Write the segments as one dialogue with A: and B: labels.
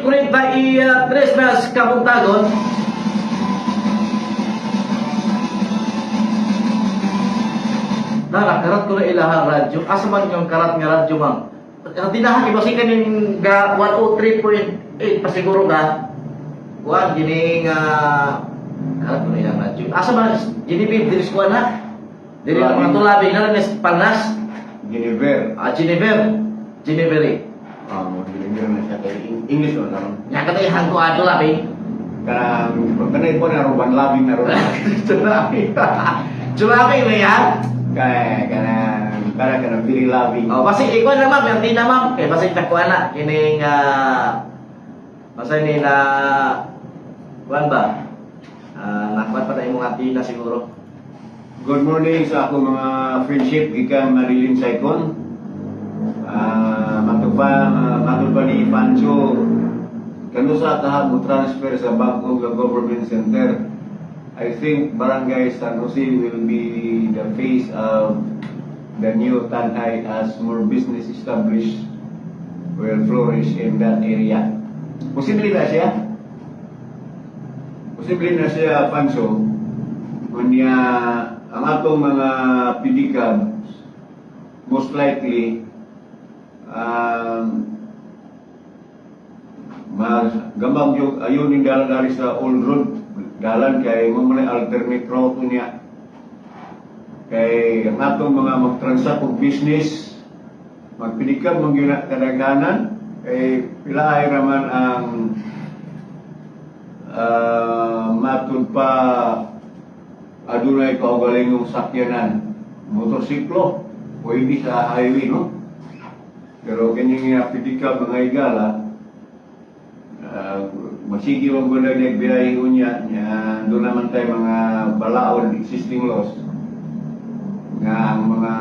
A: kulit ba i-Christmas kabuntagon? Karat ko na ilahang radyo. Asa man yung karat nga radyo, ma'am? Tinahan, iba si kanin ga 103.8 pa siguro ga. Kuhan, gining karat ko na ilang radyo. Asa man, Genevieve, dinis ko na? Dili na mga tulabing na nes Palnas.
B: Genever.
A: Geneveri.
B: Mo Genever na siya kay English o naman.
A: Nga katayahan ko ato labing.
B: Kanay ko na ruban labing na ruban.
A: Julabi na yan?
B: Kana very loving.
A: Oh, basi ikaw na ma'am, yung di na ma'am. Kaya basi nakuha na. Kining, basta ni na, kuhan ba? Nakuha pa na yung mga tina siguro.
B: Good morning sa ako mga friendship ikan Marilyn Saicon. Matugpa ni Pancho. Kano sa tahap mo transfer sa Bangkok Government Center. I think Barangay San Jose will be the face of the new Tanay as more business established will flourish in that area. Posible na siya? Posible na siya, Pancho, kunya ang atong mga pedicab most likely gambang yung ayun yung dalan sa old road dalan kay mo man alternate route niya kay ang atong mga mag-transact og business magpedicab mong yun kadaghanan kay pila ay raman ang matud pa adunay kaugalingong sakyanan motorsiklo pwede sa highway no pero kanyang nga pedicab mga igala masigi wag mo na nagbiyahe unya doon naman tayo mga balaod existing laws nga ang mga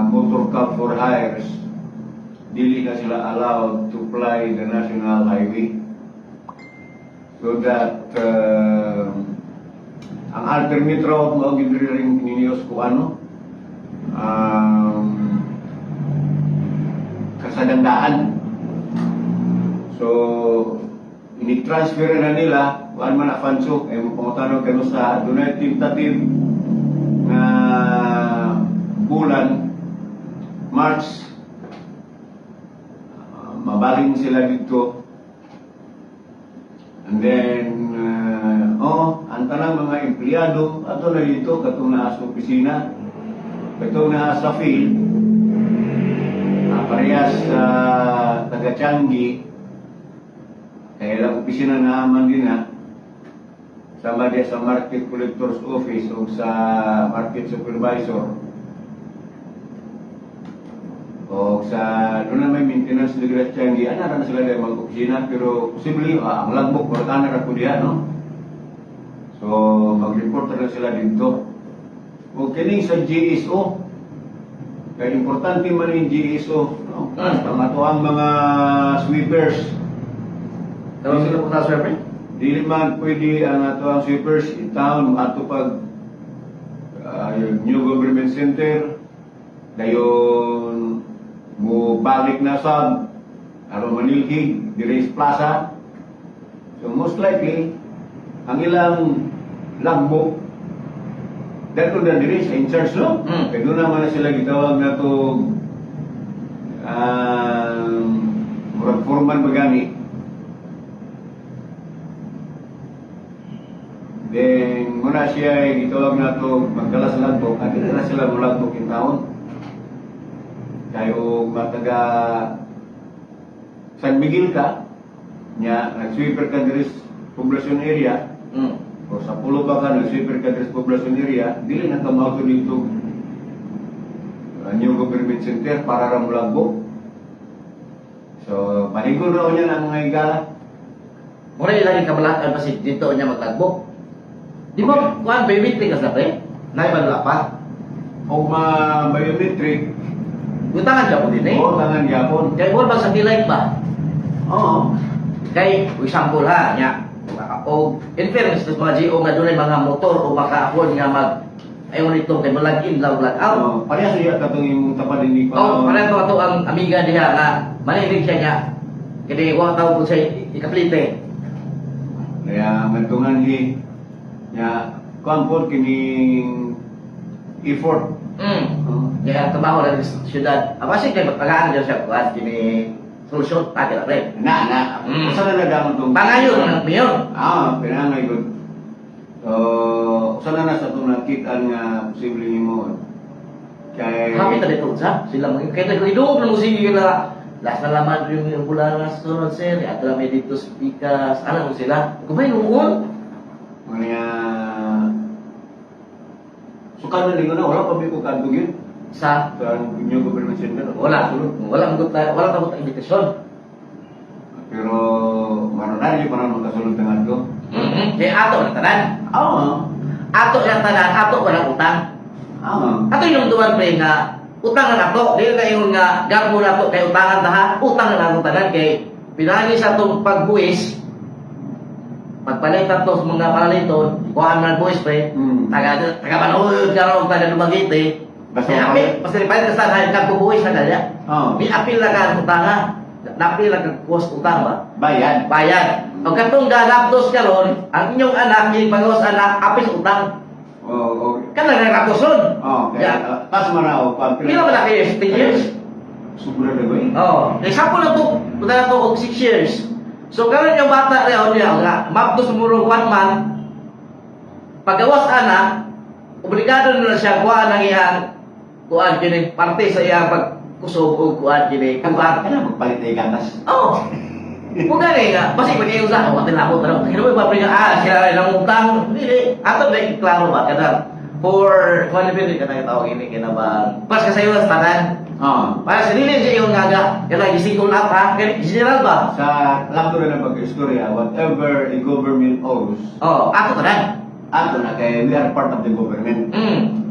B: motor cab for hires dili na sila allowed to fly the national highway so that ang alternate route mo gidiri ninyo ko ano kasadandaan so ini-transfer na nila kuan man na Pancho ay pangutano kano sa dunay tentative na bulan March mabaling sila dito and then ang tanang mga empleyado ato na dito katong naa sa opisina katong naa sa field parehas sa taga-Changi kaya lang opisina naman din sama dia sa Market Collector's Office o sa Market Supervisor o sa doon na may maintenance de Changi ana na sila din mag-opisina pero posible ang logbook markana ra ko diha no so mag-report na sila dito o kining sa GSO kaya importante man yung GSO no? Ang ato ang mga sweepers
A: Tawag sila po sa sweeper?
B: dili man pwede ang ato ang sweepers in town ato pag yung new government center dayon mo balik na sa Manilhig Dirace Plaza so most likely ang ilang logbook dato na diri sa in-charge no? Kaya doon naman na sila gitawag na ito murag foreman magani then muna siya ay gitawag na ito magdala sa logbook at ito na sila mo logbook in town kayo mataga San Miguel ka nya nag-sweeper ka diri sa poblasyon area o sa pulo ba ka nag-sweeper ka diri sa poblasyon area dili na ka mauto dito new government center para ram logbook so panigol raw niya ang mga igala
A: Mura ilang kabalakan pa si dito niya maglagbok. Di ba, kuhan, biometric ka sa pre? Naibadula pa?
B: o ma-biometric
A: Utangan siya po din eh.
B: o tangan yapon
A: Kaya mo ba sa kilay ba?
B: oo
A: Kay, example ha, niya. O, in fairness, sa mga GO nga doon ay mga motor o makaapon nga mag ayaw nito kay malag-in, lag-out.
B: parehas siya katong yung tapad hindi pa
A: Oh, pareho ito ang amiga diha nga manilig siya nga Kini wa tawag ko sa ikaplite.
B: Kaya mantungan nya kuan kining effort.
A: Kaya trabaho lang sa syudad. Abasig kay pagtagaan dyan siya kuan kini solusyon tagad pre.
B: Na usa na damon tong
A: Pangayo ng mayor.
B: pinangay gud. So usa na sa tong nakita nga posible nimo kay
A: Kami tadi tuh sa sila mga kaya ko idog mo sige na last na laman yung bulan na sunod sir at may dito speakers ano mo sila kumay noon
B: mga sukan na lingon na wala pa ko kadto gyud
A: sa
B: sa inyo government center.
A: wala wala tabot invitation
B: Pero manunari para makasulod ng ato.
A: kaya ato na tanan ato na tanan ato wala utang ato yung duwan pre nga utang na ato dili na yung nga gabo na ato kay utangan taha utang na ato tanan kay pinagi sa atong pagbuwis pagpalit ato sa mga palaliton kuhaan man buwis pre taga manood karo taga Dumaguete
B: Basta
A: api pasti palit sa hay nagbubuwis na kanya mi apil na ka utanga napil na cost utang ba
B: bayad.
A: o katong gagaptos karon ang inyong anak yung pangos anak apis utang kan nagagaptos nun
B: Okay. Tas manaw pa
A: pila ba na kayo 10 years
B: Sobra na ba eh?
A: example na to punta na to og 6 years so karon yung bata rin niya nga maptos muro 1 month pagawas anak obligado na siya kuha ng iyang kuhaan kini parte sa iyang pagkusog o kuhaan kini kuhaan
B: Kana magpalit ay gatas.
A: kung gani nga basi pag iusa ko atin ako pero kino ba pre nga sila rin ang utang dili ato na klaro ba kada for qualified ka na tawag ini kina ba pas ka sayo tanan para sa dili siya yung ngaga kaya gisikol up ha kaya general ba
B: Sa labdo na pag-istorya, whatever the government owes,
A: ato tanan
B: ato na kay we are part of the government.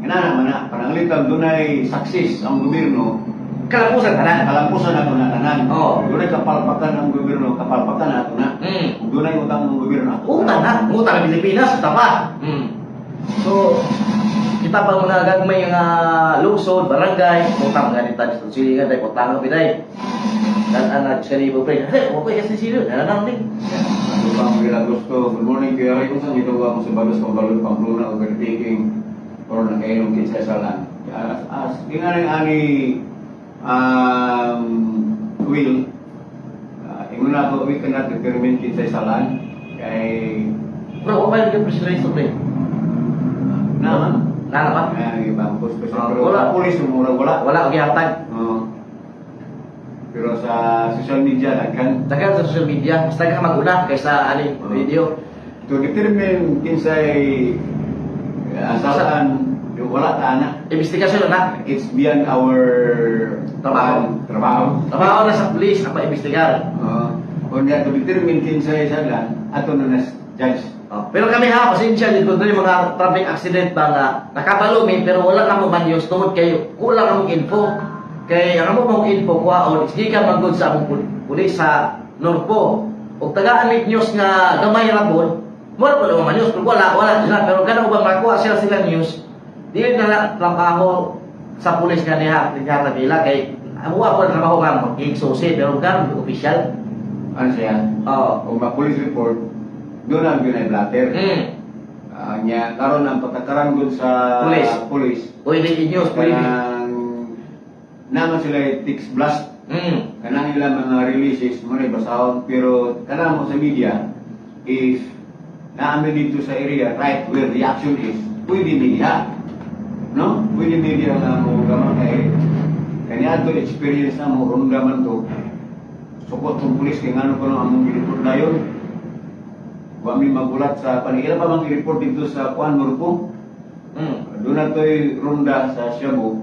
B: Kaya naman na, pananglitan doon ay success ang gobyerno,
A: kalapusan tanan
B: kalampusan nato na tanan.
A: Oo.
B: Doon ay kapalpakan ang gobyerno, kapalpakan nato na. Doon ay utang ng gobyerno nato.
A: utang ng Pilipinas tama so kita pa mga gagmay nga lungsod barangay utang ganit tadi sa silingan dai utang ka biday dan anak sekali pre okay kasi sila nanang din
B: Ano pa ang mga gusto? Good morning, Kuya Ray. Kung saan ito ako sa Balos, Pambalon, Pamplona, overtaking, or nakainom kinsa sa lan. Tingnan ani Will, ingon na ako, we cannot determine kinsa sa lan. Kay,
A: bro pa yung presidente pre
B: naman.
A: nana ba
B: Kaya, ibang post kasi. Pero
A: wala.
B: sa pulis, wala.
A: wala og hatag
B: Pero sa social media, kan
A: tagal sa social media basta ka maguna kaysa ani video
B: to determine kinsay asalan, yung wala ta na.
A: investigasyon na
B: It's beyond our
A: Trabaho. trabaho na sa pulis ang paimbestigar
B: Kung to determine kinsay salan, ato na nas judge.
A: pero kami ha, pasensya din kung yung mga traffic accident ba nga nakabalumi pero wala na mo man yung tungod kayo kulang na mong info kay ang mo mong info kuwaon hindi ka magod sa among pulis sa Norpo o tagaan news nga gamay rabon wala pa naman news pero wala sila pero kada ubang makuha sila news dili na trabaho sa pulis nga niya nila kay amuha po trabaho nga mag-exose pero ganun official
B: Ano siya? Kung ma-police report, doon ang ginay-blatter. Nya karon ang pagkakaranggol sa police.
A: Pwede i-news, pwede.
B: Naman sila text blast. Kanang nila mga releases mo na basahon pero kanang mo sa media if naami dito sa area right where the action is, pwede media. No? Pwede media nga mo gamang kay kanya to experience na mo rundaman to. Sukot ng pulis kaya nga ko among i-report na yun. Huwag may magulat sa panigila pa mang i-report dito sa Juan Norpo. Doon na to'y ronda sa Shabu.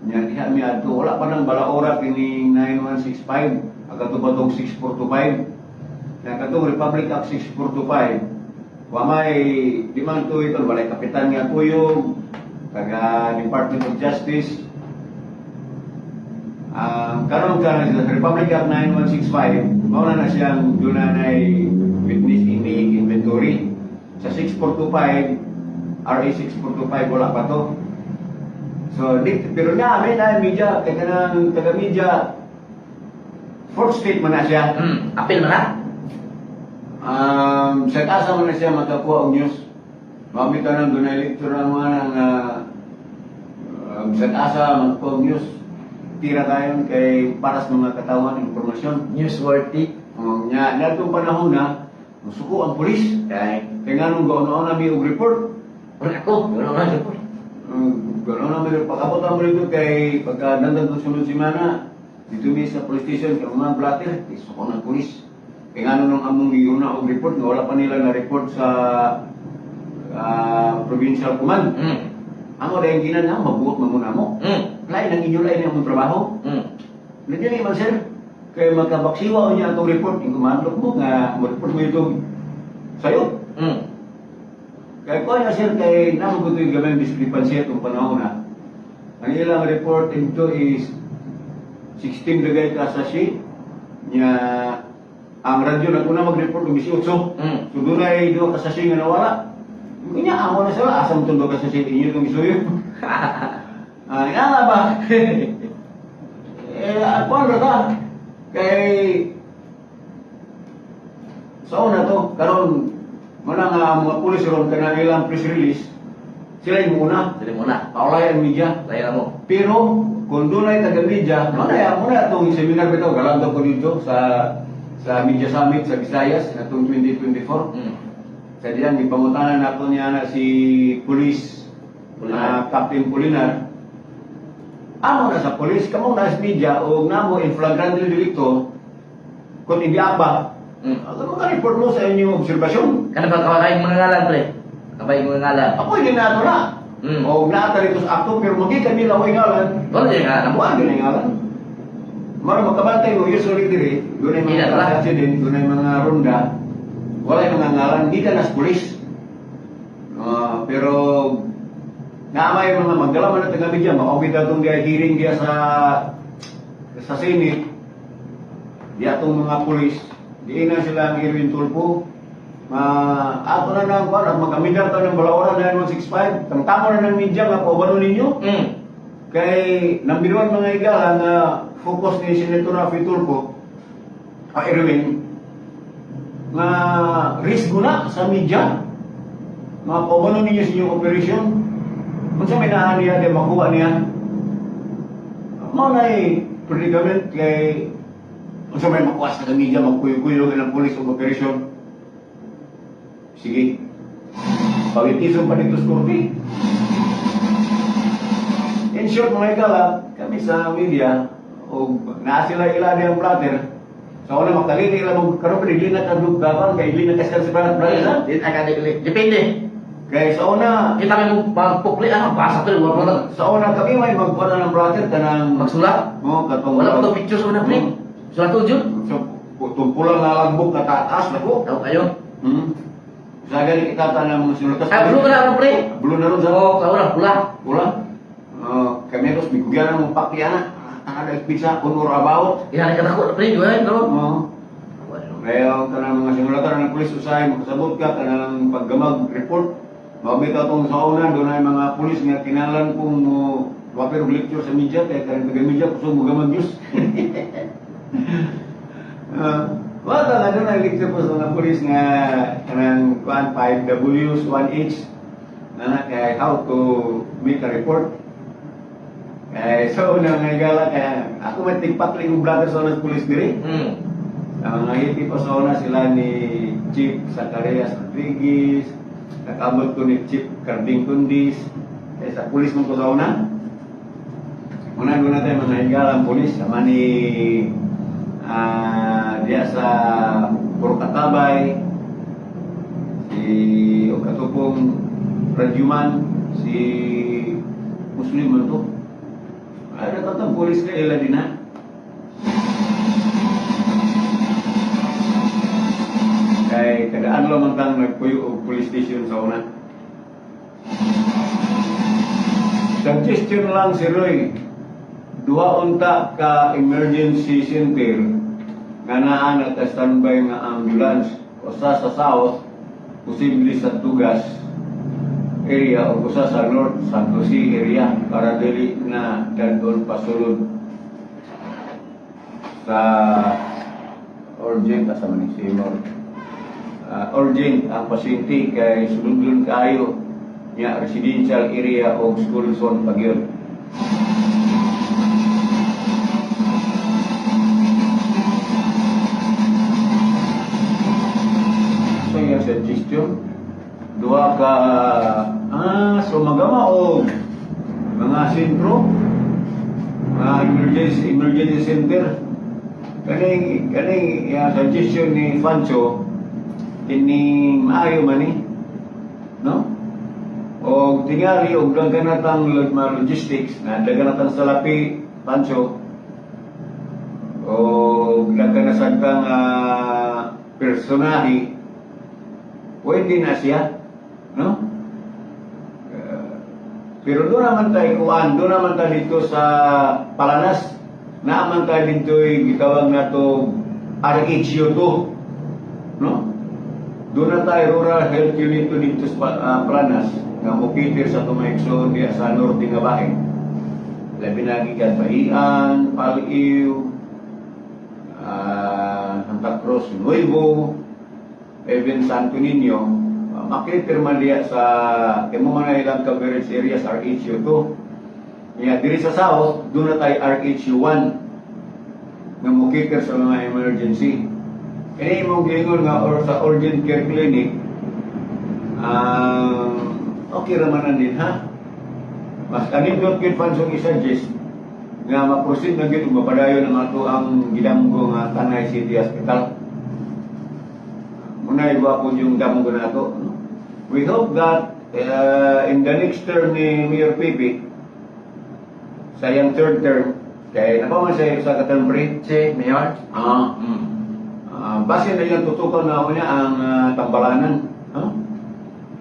B: Diha mi adto wala pa nang balaora kining 9165 agatubadog 6425. Katong Republic Act 6425. Wa may di man to ito walay kapitan nga kuyog taga Department of Justice. Karon ka sa Republic Act 9165 mao na siyang dunay witness inventory. Sa 6425 RA 6425 wala pa to. So, pero namin na media, kaya kanang taga-media, fourth state man na siya.
A: Apil man na.
B: Sa tasa man na siya makakuha ang news. Mamitan ng dunay lecture ng mga nang sa tasa makakuha ang news. Tira tayo kay para sa mga katawan informasyon.
A: Newsworthy.
B: Nya natong panahon na musuko ang pulis.
A: Kay,
B: Kaya nga nung gaon na may og report.
A: wala ako. Wala na report.
B: Gaon na may pagkabot ang rito kay pagka nandan to sunod semana dito mi sa police station kay mga blatter isuko ng pulis. Kaya nga nung among giuna og report nga wala pa nila na report sa provincial command. Amo dahil ginan nga mabuot man muna mo. Lain ang inyo lain ang trabaho. Nandiyan ni sir kay magkabaksiwa niya atong report yung kumandok mo nga mo-report mo ito sa'yo. Kaya ko na sir kay namo ko yung gamay discrepancy itong panahon na ang ilang report ito is 16 dagay ka sa sheet niya ang radyo na una mag-report ng 18. So doon ay doon ka sa sheet nga nawala. Kanya amo na sila asam tundo ka sa sheet inyo itong isuyo. Nga ba? Ako ano ka? Kay sa una to, karon mana nga mga pulis ron kanang ilang press release, sila yung muna.
A: Dili mo na.
B: Paulay ang media.
A: Layan mo.
B: Pero kung doon ay taga-media, muna itong seminar bitaw galando ko dito sa Media Summit sa Visayas atong 2024. Sa diyan gipangutanan nato niya na si Police Captain Pulinar. Amo na sa polis, kamo na sa media o namo in flagrante delicto kung ibiapa. Ano ka report mo sa inyong obserbasyon?
A: Kana ba kaway mga ngalan pre? Kabay mga ngalan.
B: Ako hindi na ito na. O naata rito sa akto pero magikan nila o ingalan.
A: Wala yung ngalan.
B: Nabuhan yun ingalan. Mara magkabantay mo, usually diri, doon ay mga accident, doon ay mga ronda, wala yung mga ngalan, hindi ka na sa polis. Pero naamay yung mga magdalaman na taga-media, makawid na itong hearing dia sa Senate, diya itong mga polis, diin na sila ang Irwin Tulfo, ato na ng kwan, at mag-amidar ito ng Balaoran 9165, tamo na ng media nga po, ano ninyo? Kay nambiruan mga igala na focus ni Senator Rafi Tulfo, Irwin, nga risk na sa media, mga po, ano ninyo sa inyong operasyon? Kung sa may naan niya, di makuha niya. Mga predicament kay kung sa may makuha sa media, magkuyo-kuyo ng pulis o operasyon. Sige. Pawitisong pa dito sa korte. In short, mga ikala, kami sa media, o naa sila ilani ang platter, sa una makalini lang karon pinigli na kadugdapan kay ili na kasal sa brother.
A: Depende.
B: Kaya sa una,
A: Kita may magpukli basa to wala
B: sa una kami may magkuha ng brother kanang
A: magsulat.
B: katong
A: Wala pa to picture sa una pre. Sulat to jud.
B: so tumpulan na lagbog na taas na ko.
A: Daw kayo.
B: Sa gani kita tanang sinutas.
A: Blue na ako pre.
B: Blue na ron sa
A: Oo, kaula pula.
B: pula. Kami tos bigyan ng pakyan ada pizza kunur about.
A: Yan ka dako pre, duhay no.
B: Kaya kanang mga sinulatan ng pulis usay makasabot ka kanang paggamag report. Mabita itong sa una, doon ay mga pulis nga kinalan kong wapir lecture sa media, kaya karang taga-media kusog mo gamang Diyos. Wala nga doon ay lecture po sa mga pulis nga kanang 5Ws, 1H, na kaya how to make a report. Kaya so una nga igala, kaya ako may tigpatli yung brother sa unas pulis diri. Ang mga hiti po sa una sila ni Chief Zacarias Rodriguez, nakabot ko ni Chief Carding Kundis, sa pulis mo ko sa una. Una tayo mga higalang pulis, sama ni diya sa Purkatabay, si Okatupong Radyuman, si Muslim man to. Ay, natatang pulis ka ila din ha. Kay kadaan lang man tang nagpuyo og police station sa una. Suggestion lang si Roy, duha unta ka emergency center nga naa naka-standby nga ambulance usa sa south, posible sa Tugas area o usa sa north San Jose area para dili na dadon pasulod sa urgent asa man ni Seymour. Urgent ang pasyente kay sulod-lun kaayo niya residential area o school zone Baguio. So yung suggestion duha ka so magama og mga sentro mga emergency center kaning yung suggestion ni Fancho ini maayo man ni no o tingali og daganatang logistics na daganatang salapi Pancho o daganasagtang personahe pwede na siya no pero doon naman tayo kuan doon naman tayo dito sa Palanas naman tayo dito gitawag na to RHU to no doon na tayo rural health unit dito sa Palanas nga mukiter sa tumaikso diya sa norte nga bahin. Labi na gikan Bahian, Paliw, Santa Cruz, Nuevo, even Santo Niño, makiter man diya sa kemo man ilang coverage areas RHU 2. Nga diri sa south, doon na tayo RHU 1 nga mukiter sa mga emergency. Kaya imong giingon nga or sa urgent care clinic okay ramanan din ha. Mas kanin doon kin fansong i-suggest nga ma-proceed na gito mapadayon ang ato ang gidamgo nga Tanay City Hospital. Muna iba po yung damgo na ito. We hope that in the next term ni Mayor Pipi sa iyang third term kaya napaman siya sa ka-term break
A: Si Mayor?
B: base na yung tutukan na ako niya ang Tambalanan.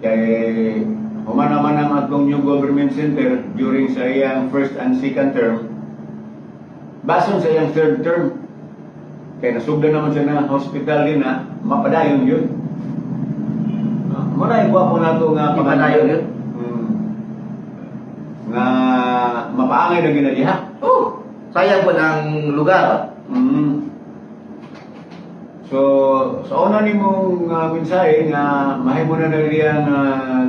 B: Kaya humanaman ang atong new government center during sa iyang first and second term. Bason sa iyang third term. Kaya nasugdan naman siya na hospital din na mapadayon yun. Muna yung gwapo na ito nga
A: Mapadayon yun?
B: Nga mapaangay na ginadiha.
A: Oh! Sayang po ng lugar.
B: So, sa una ni mong mensahe nga mahimo na nagriyan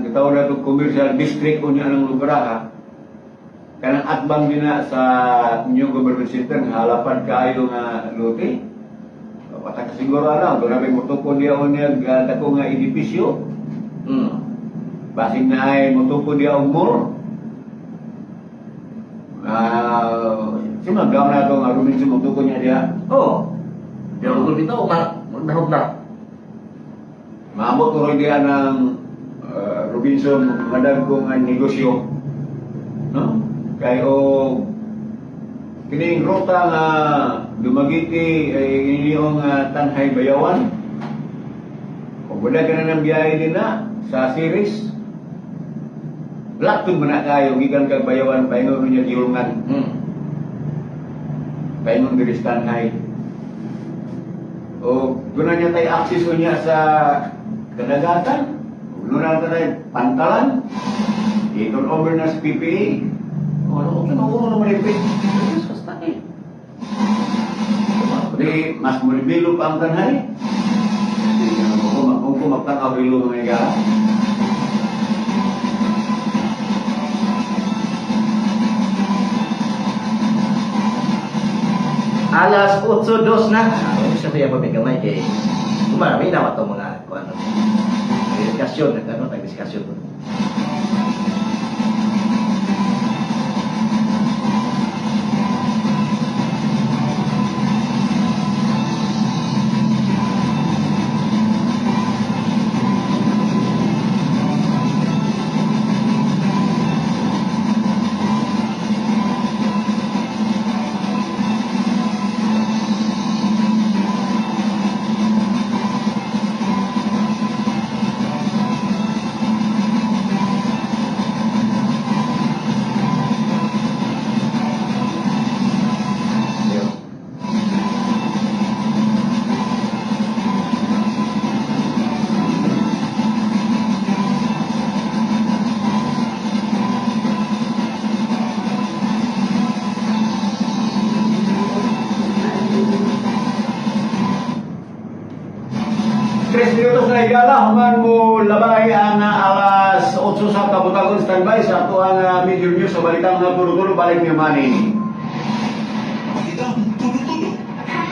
B: gitawag na itong commercial district o niya ng lugar ha. Kanang atbang din na sa inyong government center nga halapan kaayo nga lote. Pataka siguro alam, grabe mo tupo diya o niya dako nga edipisyo. Basig na ay mo tupo diya o more. Simagaw na ito nga Robinson mo tupo niya diya.
A: Oh! Pero kung bitaw, magdahog na.
B: Maabot ko rin diyan ng Robinson madag kong negosyo. No? Kaya kining ruta nga dumagiti ay inyong Tanhay Bayawan. Kung wala ka na ng biyahe din na sa series, laktod mo na kayo, gikan kag Bayawan, paingon niya giulungan. Paingon diri sa Tanhay. O doon niya tayo access niya sa kadagatan. Doon na tayo pantalan. I-turn over na sa PPA. Ano naman ipin? Di, mas mulibilo pa ang Tanhay. Kung kumaktan bilo mga igala.
A: Alas 8:02 na. Siya siya pabigamay kay marami na ito mga ano. Diskusyon, tag-diskusyon.
B: 3 minutos na higala, human mo labay ang alas 8 sa kabutagon standby sa ato ang major news sa balitang na tulo-tulo balik ni Manny.
C: Hi,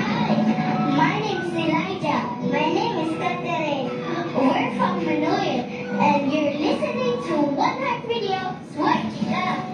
C: my name is Elijah. My name is Catherine. We're from Manoy, and you're listening to One Heart Radio. Switch it up.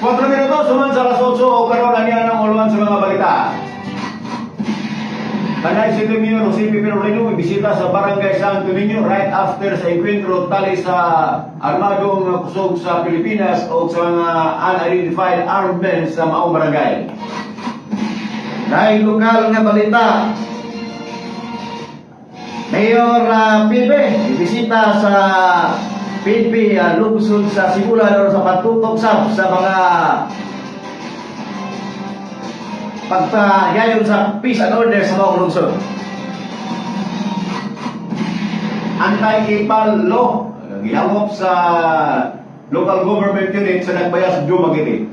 B: Cuatro minutos, suman sa alas 8 o karoon na niya ng uluan sa mga balita. Kanay si Mayor Jose Pirulino bisita sa Barangay Santo Niño right after sa enkwentro tali sa armadong kusog sa Pilipinas o sa mga unidentified armed men sa maong barangay.
A: Dahil lokal nga balita, Mayor Pibe, ibisita sa PNP lungsod sa Sibulan sa pagtutok sa mga pagpagayon sa peace and order sa mga lungsod.
B: Anti-ipal law, gihangop sa local government unit sa Nagbayas Dumaguete.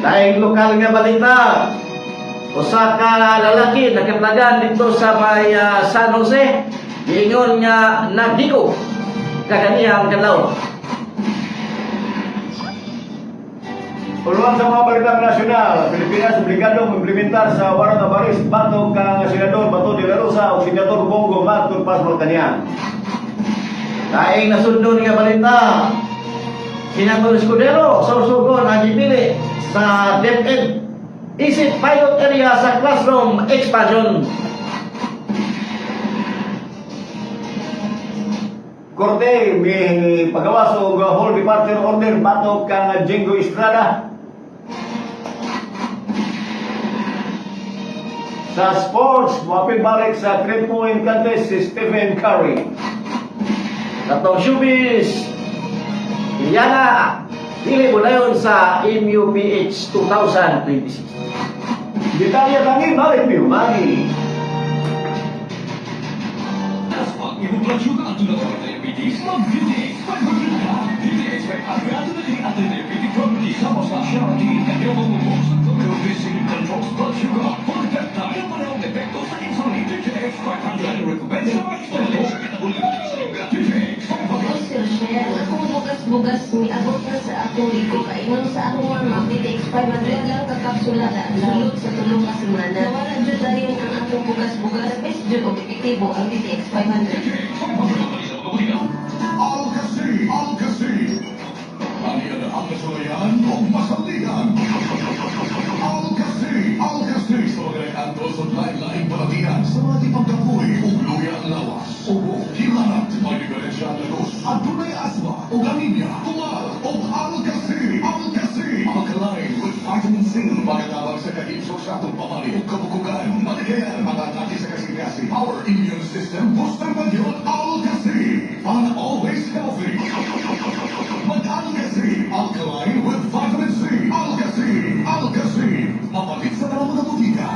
A: Dahil lokal nga balita, usa ka lalaki nakapnagan dito sa may San Jose, giingon nga nagdiko kaganiyang kadlaw.
B: Uluan sa mga balitang nasyonal, Pilipinas obligado implementar sa warang abaris batog kang Senador Bato de la Rosa o Senador Bongo Matur Pas Malacañang.
A: Daing nasundon nga balita, Senador Escudero Sorsogon ang gipili sa DepEd isip pilot area sa classroom expansion.
B: Korte may pagawas og whole departure order batog kang Jengo Estrada. Sa sports, mapibalik sa 3-point contest si Stephen Curry.
A: Katong showbiz, Iliana, dili mo dayon sa MUPH 2026.
B: Detalye tangi balik ni Manny.
D: Bugas ni abot na sa ako ito kainom sa akong warm-up DTX 500 lang kakapsula na sulod sa tulong ka semana. Wala dyan dayon ang akong bugas-bugas. Best dyan o epektibo ang DTX 500.
E: Al-Kasi! Alian ang kasulayan o masalihan. Al-Kasi! Sa mga kantos at lain-laing palatihan sa mga tipagkapoy o luya ang lawas. Ubo, hilanat, may diferensya ang lagos. At tunay asma o ganinya, tumal o Al-Kasi! Alkaline with vitamin C. Pagkatabang sa kahimso sa atong pamali o kabukugan. Maligayan, matatati sa kasi-kasi. Our immune system booster pa yun. Al-Kasi! Para always healthy. Mag-Al-Kasi! Alkaline with vitamin C. Al-Kasi! Mapalit sa dalang mga butika.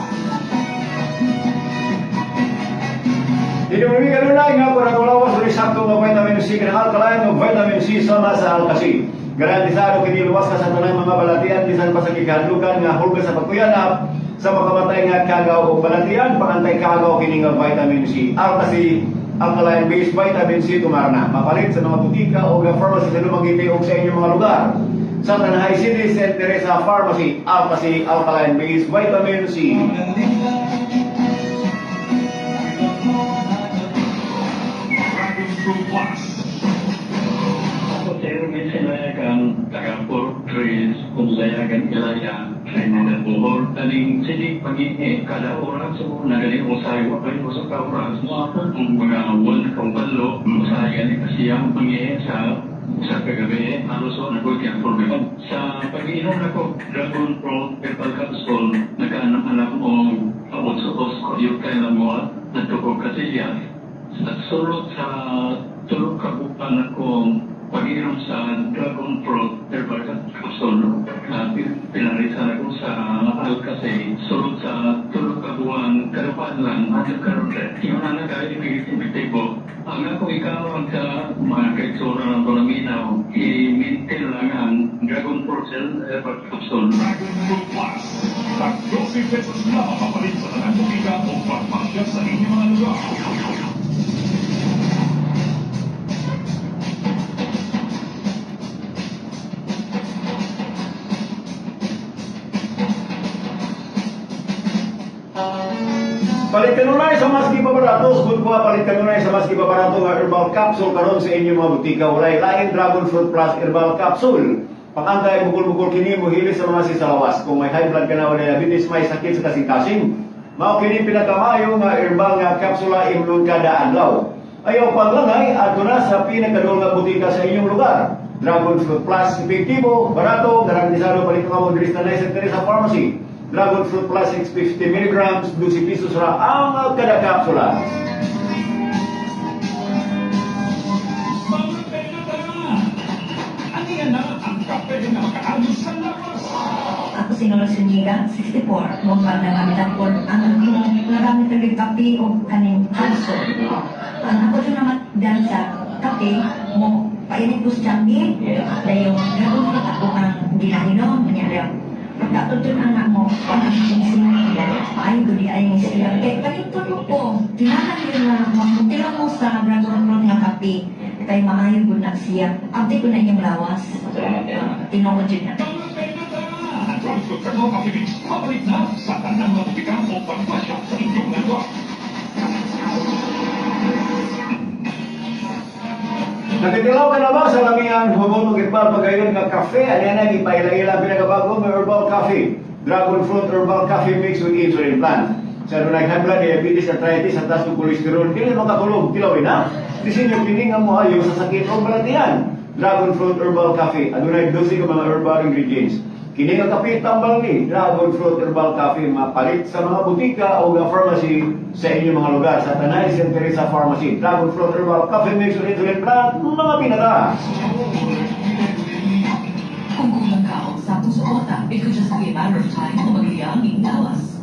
B: Hindi mo kanunay nga kung nakulawas rin sakto ng vitamin C ka ng alkaline o vitamin C sama sa Al-Kasi. Garantisado kiniluwas ka sa tanang mga balatian bisan pa sa kikahadlukan nga hulga sa pagkuyanap sa makamatay nga kagaw o balatian pangantay kagaw kini nga vitamin C. Al-Kasi alkaline based vitamin C tumarna. Mapalit sa mga butika o nga pharmacy sa lumagiti o sa inyong mga lugar. Sa Tanahay City, St. Teresa Pharmacy, Al-Kasi alkaline based vitamin C.
F: Sinayakan tagapur trees kung layagan ilaya ay nanabuhor taning sinig pag-iingi kada oras mo nagaling usay wakay mo sa kauras mo kung mga wal kong balo usayan ni kasiyang pag-iingi sa sa kagabi, halos ako nag-working program. Sa pag-iinom ako, Dragon Fruit Herbal Capsule, nagkaanap-anap mo abot sa Osco, yung kailan mo at nagtukog kasi yan. Sa sulot sa tulog kabupan akong pag-iinom sa Dragon Fruit Herbal Capsule, pinarisan ako sa Alcacay, sulot sa tulog kabuan, karapaan lang, at karoon rin. Yung anak ay ibigitibo. Ang ako ikaw sa mga kaitsura ng Palaminaw, i-maintain lang ang Dragon Fruit Herbal Capsule.
E: Dragon Fruit Plus. Tag 12 pesos na makapalit sa tanang bukika o farmasya sa inyong mga lugar.
B: Palit kanunay sa mas gibabarato, sugod ko palit kanunay sa mas gibabarato nga herbal capsule karon sa inyong mga butika. Walay lain Dragon Fruit Plus herbal capsule. Pakantay bukol-bukol kini mohili sa mga sisalawas. Kung may high blood ka na o diabetes, may sakit sa kasing-kasing, mao kini pinakamayo nga herbal nga kapsula imnon kada adlaw. Ayaw paglangay ato na sa pinakadulong nga butika sa inyong lugar. Dragon Fruit Plus epektibo, barato, garantisado palit ka mo diri sa Teresa Pharmacy. Dragon Fruit Plus 650 mg, 12 pesos ra ang kada kapsula.
E: Mga pera na! Ano yan na ang kape na makaayos sa lakas?
G: Ako si Nora Suniga, 64. Mukhang nangamitan ko ang nagamit ng kape o kaning kalso. Ang ako doon naman dyan sa kape, mo painit ko sa tiyangi, dahil yung dragon fruit ako ang ginahinom, nangyari pagkatod doon anak mo, ay, gudi ay yung siya. Kaya pagkatod ko, tinahan yun na magmutilang mo sa dragon fruit nga kape, kaya maayon ko na siya. Abdi ko na inyong lawas. Tinawad yun na.
E: Mga pera na! Dragon Fruit Herbal Coffee Mix, mapalit na sa tanang mga bukika o farmasya sa inyong lugar.
B: Nakitilaw ka na ba sa lamingan humong irbal pagayon nga kafe? Ano na ipailang pinagabago ng herbal coffee. Dragon Fruit Herbal Coffee Mix with insulin plant. Sa nung high blood, diabetes, arthritis, at taas ng cholesterol, hindi makakulog, tilawin na. Disinyo piningan mo ayo sa sakit o balatian. Dragon Fruit Herbal Coffee. Adunay 12 ka mga herbal ingredients. Kini nga kape tambal ni Dragon Fruit Herbal Coffee mapalit sa mga butika o nga pharmacy sa inyong mga lugar sa Tanay St. Teresa Pharmacy. Dragon Fruit Herbal Coffee Mix with insulin plant, mga pinaka.
H: Kung kulang ka o sa suota, it could just be a matter of time na magliyangin lawas.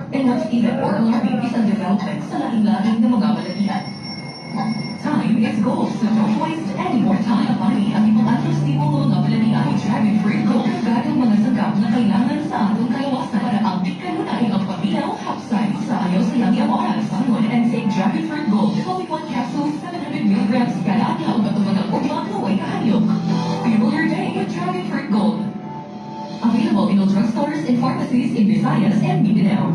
H: And not even or alarming is ang development sa lahing-lahing na mga malatian. Time is gold, so don't waste any more time. Pari ang ibang atractivo mga malatian ay Dragon Fruit Gold. Gagang mga sagap na kailangan sa atong kalawasan para ang kanunay ang paminaw capsize sa ayaw sa yang oras. Sangon and take Dragon Fruit Gold. 21 capsules, 700 mg kada adlaw at mga ugmang naway kahayok. Fuel your day with Dragon Fruit Gold. Available in all drugstores and pharmacies in Visayas and Mindanao.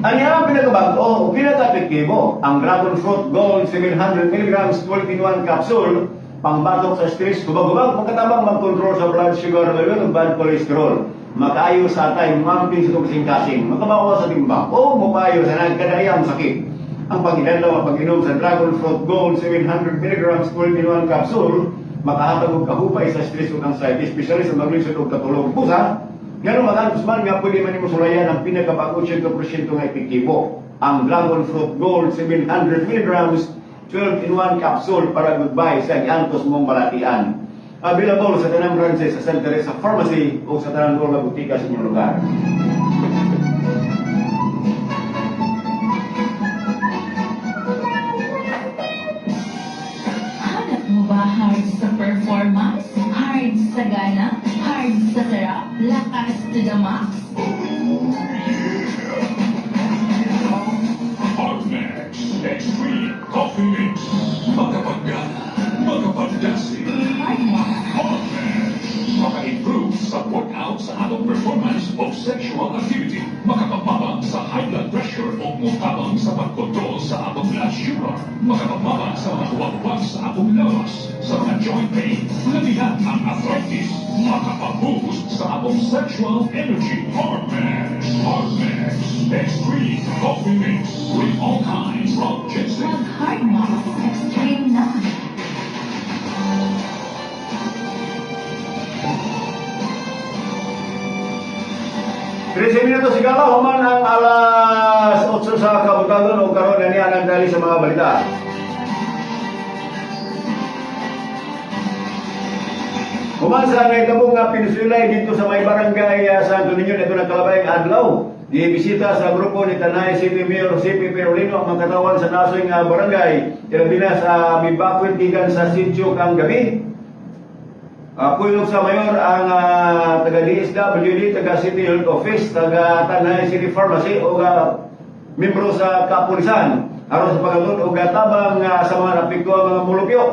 B: Ang iyang pinakabago o pinaka-epektibo, ang Dragon Fruit Gold 700 mg 12-in-1 capsule, pangbatok sa stress, gubag-gubag, magkatabang mag-control sa blood sugar level o bad cholesterol. Makaayo sa atay, mamping sa kasing-kasing, makabawa sa timbang, o mupayo sa nagkadayang sakit. Ang pag-inadlaw at pag-inom sa Dragon Fruit Gold 700 mg 12-in-1 capsule, makahatag og kahupay sa stress o anxiety, especially sa maglisod o katulog pusa. Ganun mga Guzman nga pwede man mo sulayan ang pinakabago 100% nga epektibo. Ang Dragon Fruit Gold 700 mg 12-in-1 capsule para goodbye sa giantos mong balatian. Available sa tanang branches sa St. Teresa Pharmacy o sa tanang mga butika sa inyong lugar.
H: Hanap mo ba hard sa performance? Hard sa gana? Hard sa sarap? Lakas to the max?
E: Hardmax Extreme Coffee Mix. Magkapagana, magkapagdasi. Hardmax. Maka-improve sa workout sa atong performance of sexual activity. Makakapabang sa high blood pressure o mutabang sa pagkontrol sa akong blood sugar. Makapagmama sa mga huwag-huwag sa akong lawas. Sa mga joint pain, labihan ang arthritis. Makapag-boost sa akong sexual energy. Hormex! Hormex! Extreme Coffee Mix with all kinds of ginseng.
G: Mag-heart mo, extreme na.
B: 13 minutos sigala, human ang alas 8 sa Kabutagon o karon na niya ang dali sa mga balita. Human sa nagtabong nga pinusulay dito sa may barangay Santo Niño, ito na kalabayang adlaw. Dibisita sa grupo ni Tanay City Mayor C.P. Perolino ang mga katawan sa nasoy nga barangay. Tinabi na sa Mibakwit tigan sa Sitio kang gabi. Pulog sa mayor ang taga DSWD, taga City Health Office, taga Tanay City Pharmacy o membro sa kapulisan aron sa pagabot o tabang sa mga napigtuang mga mulupyo.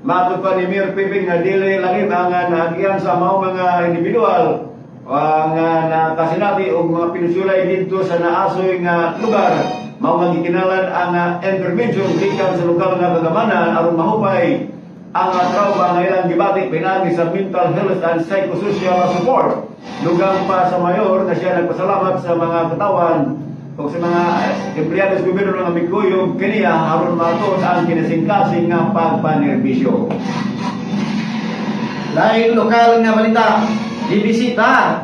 B: Matod pa ni Mayor Piping na dili langit ang nahagian sa mga individual ang nakasinati o mga pinusulay dito sa naasoy nga lugar. Mao nga gikinalan ang intervention gikan sa lokal nga kagamanan aron mahupay ang trauma nga ilang gibati pinagi sa mental health and psychosocial support. Lugang pa sa mayor na siya nagpasalamat sa mga katawan o sa mga empleyado sa gobyerno ng Miguyog kaniya aron matud ang kinasingkasing nga pagpanerbisyo.
A: Lain lokal nga balita, dibisita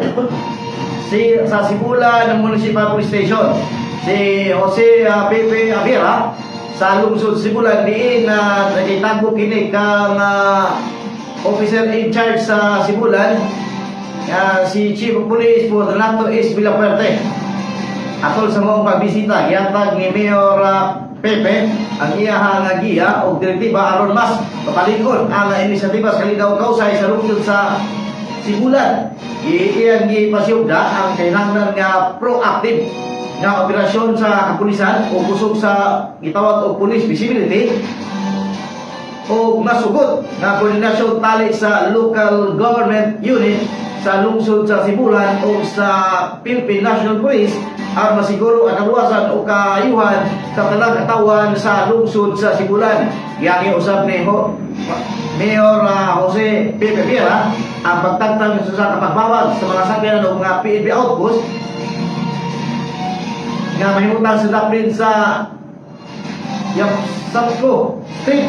A: sa Sibula ng Municipal Police Station si Jose Pepe Avera sa lungsod Sibulan diin na nagitago kini kang officer in charge sa Sibulan, si Chief of Police po Renato S. Villapuerte. Atol sa mong pagbisita gihatag ni Mayor Pepe ang iyahang giya o direktiba aron mas mapalikon ang inisyatiba sa kalinaw kausay sa lungsod sa Sibulan. Iyang gipasyugda ang kailangan nga proactive nga operasyon sa kapulisan o kusog sa gitawag og police visibility o masugot nga koordinasyon tali sa local government unit sa lungsod sa Sibulan o sa Philippine National Police aron masiguro ang kaluwasan o kaayuhan sa talang katawan sa lungsod sa Sibulan. Giangi usab ni Mayor Jose Pepe Vera ang pagtagtang sa kapagbawag sa mga sakyanan o mga PNP outpost nga mahimutang sa daplin sa Sapko Street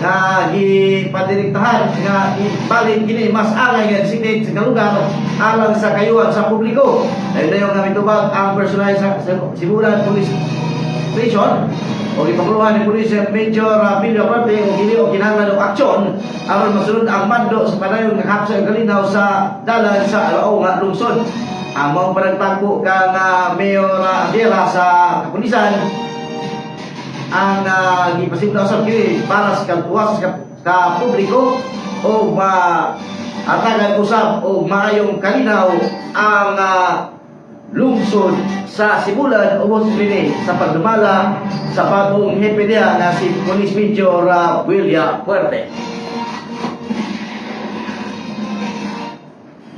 A: nga gipadiriktahan nga ibalik kini mas alay nga designate sa lugar alang sa kayuhan sa publiko. Dahil na yung namitubag ang personal sa Sibulan Police Station o ipakuluhan ni Police Major Villapuerte o gili o kinahanglan og aksyon aron masunod ang mando sa padayon nga hapsa ang kalinaw sa dalan sa Alao nga lungsod. Ang mga panagtagpo kang Mayor Avera sa kapulisan ang gipasimula usab kini para sa kaluwas sa publiko o atagan usab o maayong kalinaw ang lungsod sa Sibulan o posible sa pagdumala sa bagong hepe niya na si Police Major William Puerte.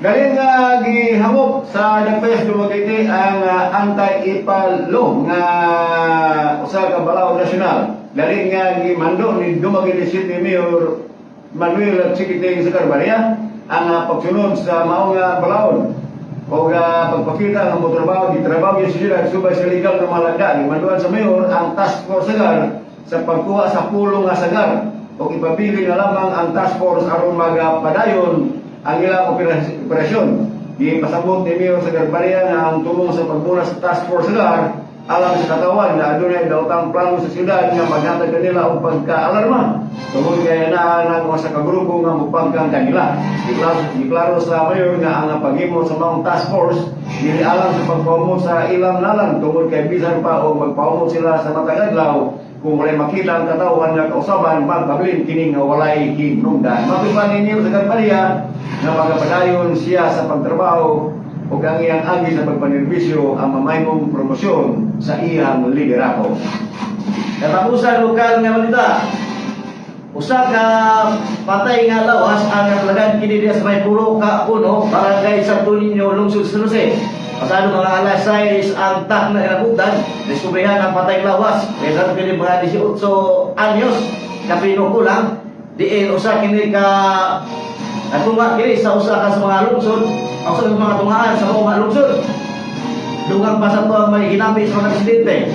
B: Galing nga gihangop sa Dagpes Dumaguete ang anti-ipalong nga usa ka balaod nasyonal. Galing nga gimando ni Dumaguete City Mayor Manuel Chiquiting Sacarbaria ang pagsunod sa mao nga balaod o pagpakita ng motorbaho gitrabaho yung sila subay sa legal na malanda. Gimanduan sa mayor ang task force sagar sa pagkuha sa pulong nga sagar o ipapili na lamang ang task force aron magpadayon ang ilang operasyon. Ipasabot ni Mayor Sacarbaria na ang tumong sa pagbuna sa task force sagar alang sa katawan na adunay daotang plano sa siyudad nga maghatag kanila og pagka-alarma tungod kay naa sa kagrupo nga mupangkang kanila. Giklaro sa mayor nga ang paghimo sa mga task force dili alang sa pagpamot sa ilang nalan tungod kay bisan pa og magpamot sila sa matag adlaw kung walay makita ang katawan nga kausaban magpabilin kini nga walay hinungdan. Matupan ninyo sa Sacarbaria na magapadayon siya sa pagtrabaho o ang iyang agi sa pagpanerbisyo ang mamaymong promosyon sa iyang liderato.
A: Katapusan lokal nga balita. Usa ka patay nga lawas ang naglagan kini diya sa may pulo ka puno barangay Santo Niño lungsod sa San Jose. Pasado mga alas 6 ang tak na inabutan, diskubrihan ang patay lawas. Kaya kini mga 18 anyos, kapino kulang, diin usa kini ka natunga kini sa usa ka sa mga lungsod, o sa mga tungaan sa mga lungsod. Dungang pa sa to ang may hinami sa mga presidente.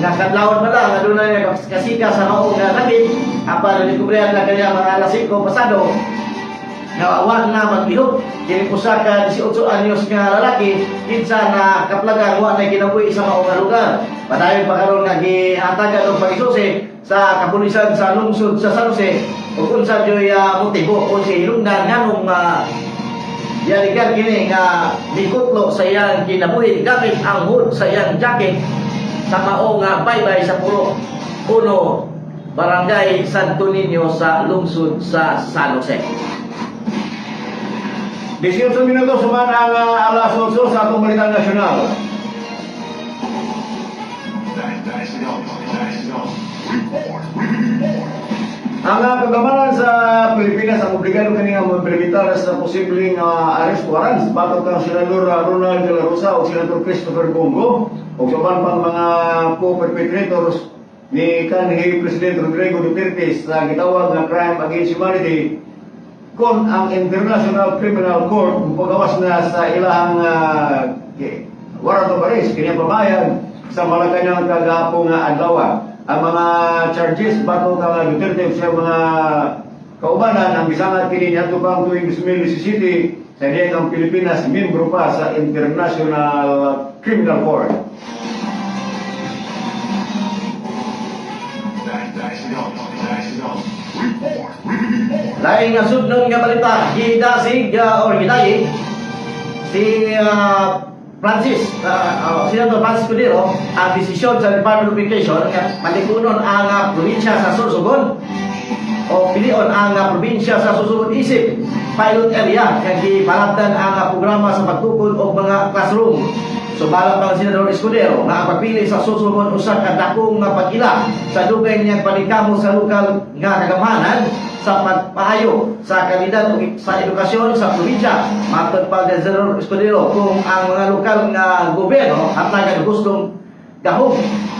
A: Nga kadlawon pa lang, adunay kasika sa maong nga lakip, apa diskubrihan na kanya mga alas 5 pasado. Nawawan na maglihok, kini usa ka 18 anyos nga lalaki, kinsa na kaplagan wa na kinabuhi sa maong nga lugar. Padayon pa karon nga gihatagan og pagisusi sa kapulisan sa lungsod sa San Jose ug unsa joy motibo o si hinungdan nganong yarigan kini nga mikutlo sa iyang kinabuhi gamit ang hood sa iyang jacket sa maong baybay sa Puro 1 Barangay Santo Niño sa lungsod sa San Jose.
B: 18 minutos suman ang alas 8 sa atong balitang nasyonal. Ang kagamanan sa Pilipinas ang obligado kanina mag-permitar sa posibleng arrest warrants batok kang Senador Ronald de la Rosa o Senador Christopher Bongo o kaban pang mga co-perpetrators ni kanhi President Rodrigo Duterte sa gitawag nga crime against humanity kon ang International Criminal Court pagawas na sa ilahang warrant of arrest kanya pabayag sa Malacanang kagahapon nga adlaw. Ang mga charges batok kang Duterte sa mga kaubanan ang bisangat kini niadto pang tuig 2017 sa diay ang Pilipinas miyembro pa sa International Criminal Court.
A: Lain nga sudnon nga balita, gidasig or gidayi si Senator Francis Cordero ang desisyon sa Department of Education nga malikunon ang probinsya sa Sorsogon o pilion ang probinsya sa Sorsogon isip pilot area nga gibalatan ang programa sa pagtukod og mga classroom. So balak pang Senador Escudero nga ang pagpili sa Sorsogon usa ka dakong nga pag-ila sa dugay niyang paningkamo sa lokal nga kagamanan sa pagpahayo sa kalidad sa edukasyon sa probinsya. Matod pa ni Senador Escudero kung ang mga lokal nga gobyerno at nga gustong gahom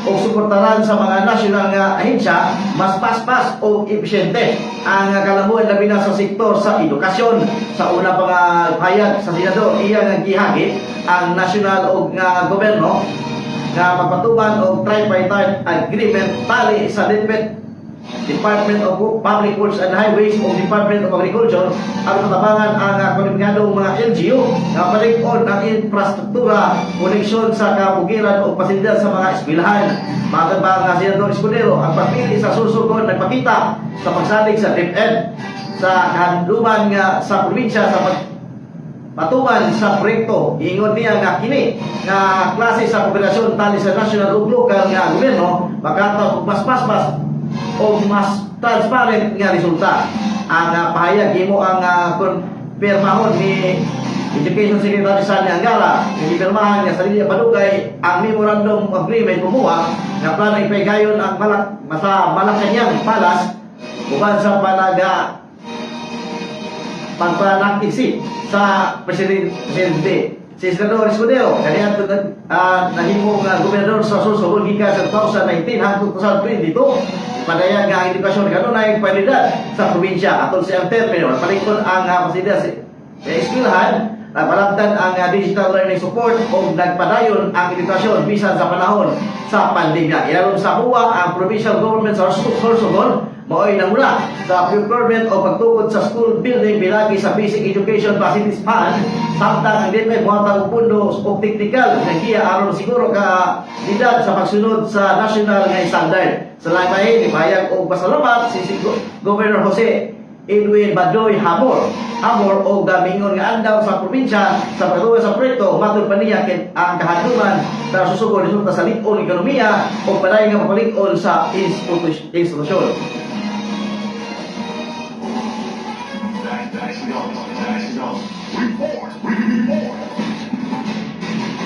A: o suportaran sa mga nasyonal nga ahensya mas paspas o epesyente ang kalabuan labi na sa sektor sa edukasyon. Sa una pa nga hayag sa Senador iya nga gihagi ang nasyonal o nga gobyerno nga magpatuman og tripartite agreement tali sa Department of Public Works and Highways o Department of Agriculture ang matabangan ang koordinadong mga LGU na palig-on ang infrastruktura, koneksyon sa kabugiran o pasilidad sa mga eskwelahan. Magandang nga Senador Escudero ang pagpili sa Sorsogon nagpakita sa pagsalig sa DepEd sa kahandluman nga sa probinsya sa patuman sa proyekto. Ingon niya nga kini nga klase sa kooperasyon tali sa national ug lokal nga gobyerno makataw mas paspas o mas transparent nga resulta. Ang pahayag imo ang konfirmahon ni Education Secretary Sani Angara, pinipirmahan niya sa linya Balugay ang memorandum of agreement kumuha na plano ipagayon ang Malacanang Palace uban sa pagpanakisi sa Presidente. Si Senador Escudero, kaniya nahimong gobernador sa Sorsogon gikan sa 2019 hangtod 2022, padayag nga edukasyon kanunay pasilidad sa probinsya atol sa termino palikon ang pasilidad sa eskwelahan. Nagbalagtan ang digital learning support o nagpadayon ang edukasyon bisan sa panahon sa pandemya. Ilalong sa huwa ang provincial government sa Sorsogon mao'y namula sa procurement o pagtukod sa school building bilagi sa Basic Education Facilities Fund samtang ang DepEd muhatag og pundo o teknikal nga giya aron siguro ka lidad sa pagsunod sa national nga standard. Sa lain ipahayag og pasalamat si Governor Jose Edwin Badoy Hamor o gamingon nga andaw sa probinsya sa pagtuwa sa proyekto matod pa niya ang kahandluman sa Sorsogon resulta sa lit-on ekonomiya o padayon nga papalig-on sa institusyon.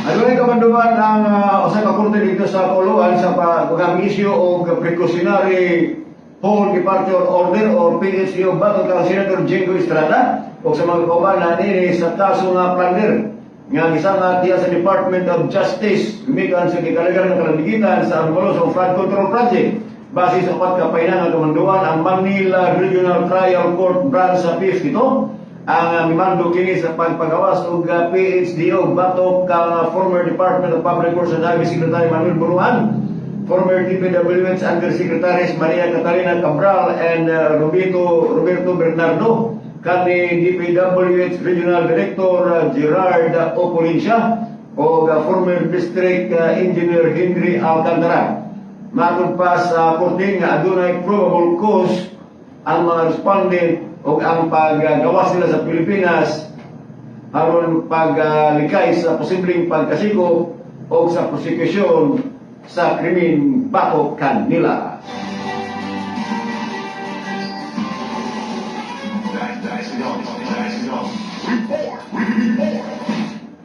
B: Ano ay kamanduan ang usa ka korte dito sa Pauloan sa pag-issue og precautionary Hold Departure Order o PHDO batok kang Senator Jingo Estrada o sa mga kauban na nini sa kaso nga plunder nga gisangat diya sa Department of Justice gumikan sa gikalagan ng kalamigitan sa Arbolos Flood Control Project. Base sa upat ka painang kamanduan ang Manila Regional Trial Court Branch sa PIF ito ang mimando kini sa pagpagawas og PHDO batok ka former Department of Public Works and Highway Secretary Manuel Buruan, former DPWH Undersecretaries Maria Catalina Cabral and Roberto Bernardo, kani DPWH Regional Director Gerard Opolincia o former District Engineer Henry Alcantara. Matod pa sa korte nga adunay probable cause ang mga respondent o ang paggawas nila sa Pilipinas aron paglikay sa posibleng pagkasiko o sa prosekusyon sa krimen batok kanila.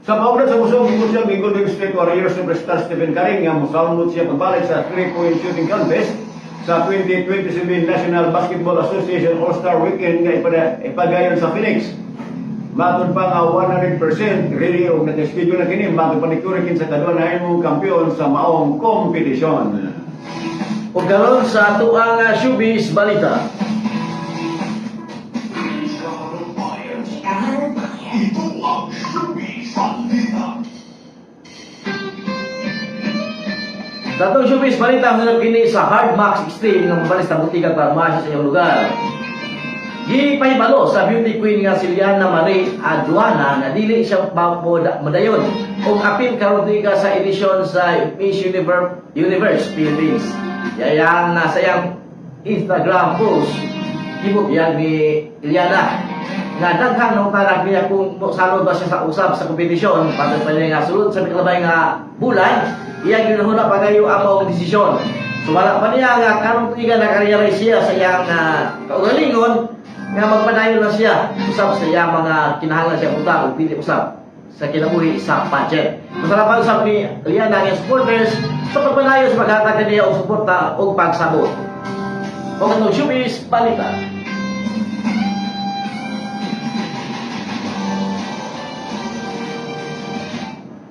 B: Sa paulat sa musong ikot siya ng Golden State Warriors Superstar Stephen Curry nga musalmot siya pagbalik sa 3-point shooting contest sa 2027 National Basketball Association All-Star Weekend nga ipagayon sa Phoenix. Matod pa nga 100% ready o nag-schedule na kini matod panikurikin sa kadua na imong kampiyon sa maong kompetisyon.
A: O galon sa ato ang showbiz balita.
E: Ito ang Showbiz Balita.
A: Sa atong showbiz balita, ang hanap kini sa Hard Max Extreme ng mabalis na butika para masya sa iyong lugar. Gipahibalo sa beauty queen nga si Liana Marie Aduana na dili siya madayon kung apil karon ka sa edisyon sa Miss Universe Philippines. Yayang nasa iyang Instagram post hibot yan ni Liana nga daghang nung tarang niya kung salod ba siya sa usab sa kompetisyon para pa niya nga sulod sa mikalabay nga bulan iyang ginahuna pagayo ang maong desisyon. So wala pa niya nga karon tuiga nakarealize siya sa iyang kaugalingon nga magpadayon na siya usab sa iyang mga kinahanglan siya utang ug dili usab sa kinabuhi sa budget. Masalapan usab ni Liana nga supporters sa pagpadayon sa maghatag kaniya og suporta ug pagsabot. O katong showbiz balita.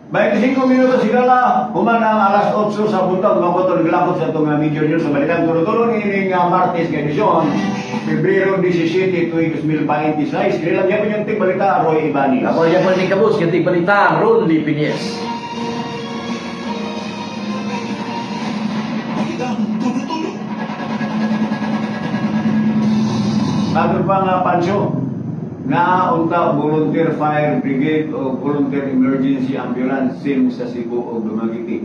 B: 25 minutos sigala, human ang alas 8 sa buntag, mabuto naglakot sa itong Major News sa Balikan. Tulo-tulo ni Martes nga edisyon, Pebrero 17, 2026. Kailan yan po yung ting balita, Roy Ibanez.
A: Ako yan po ni Kabus, yung balita, Ron Lipines.
B: Bago pa nga pansyo, na unta volunteer fire brigade o volunteer emergency ambulance sim sa Cebu o Dumaguete.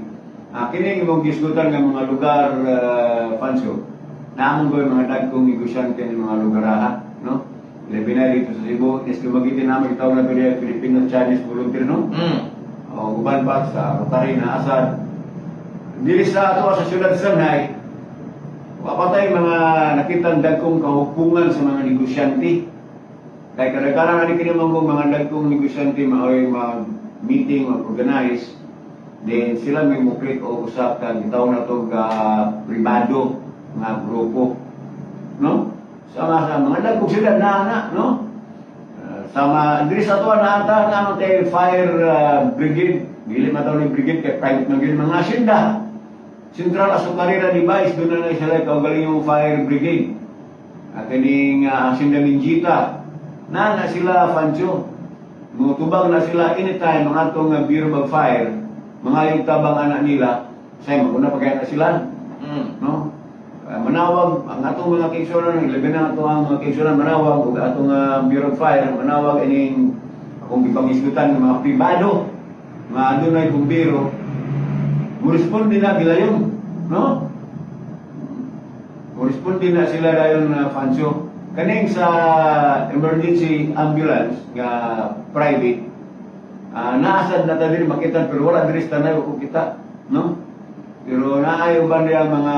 B: Kini imong gisgutan nga mga lugar pansyo. Naamon ko mga dagkong negosyante ng mga lugar no? Labi na dito sa Cebu, is Dumaguete namin itaw na Filipino-Chinese volunteer no? O uban pa sa Rotary na asad. Dili sa ato sa siyudad sa Sanay, wapatay mga nakitang dagkong kahupungan sa mga negosyante. Kaya kadang-kadang na kini mga dagkong negosyante maoy mag-meeting, mag-organize, then sila may muklit o usap ka, gitaw na ito pribado nga grupo. No? Sama sa mga dagkong sila na no? Sama, diri sa ito na ata na tayo fire brigade, dili mataw ni brigade kay private na gini mga asyenda. Central Azucarera device, doon na sila kaugaling yung fire brigade. At kaning asyenda Minjita, na sila Fancho, mutubang na sila anytime mga itong Bureau of Fire, mga yung tabang anak nila, say maguna pagkaya na sila, no? Manawag, ang atong mga kaisoran, ilabi na ito ang mga kaisoran manawag, o atong Bureau of Fire, manawag ining akong ipangisgutan ng mga pribado, mga adunay bumbiro, muresponde na gilayon, no? Muresponde na sila dayon Fancho. Kaning sa emergency ambulance nga private, naasad na tayo makita pero wala diri sa tanay ko kita, no? Pero naayo ba niya mga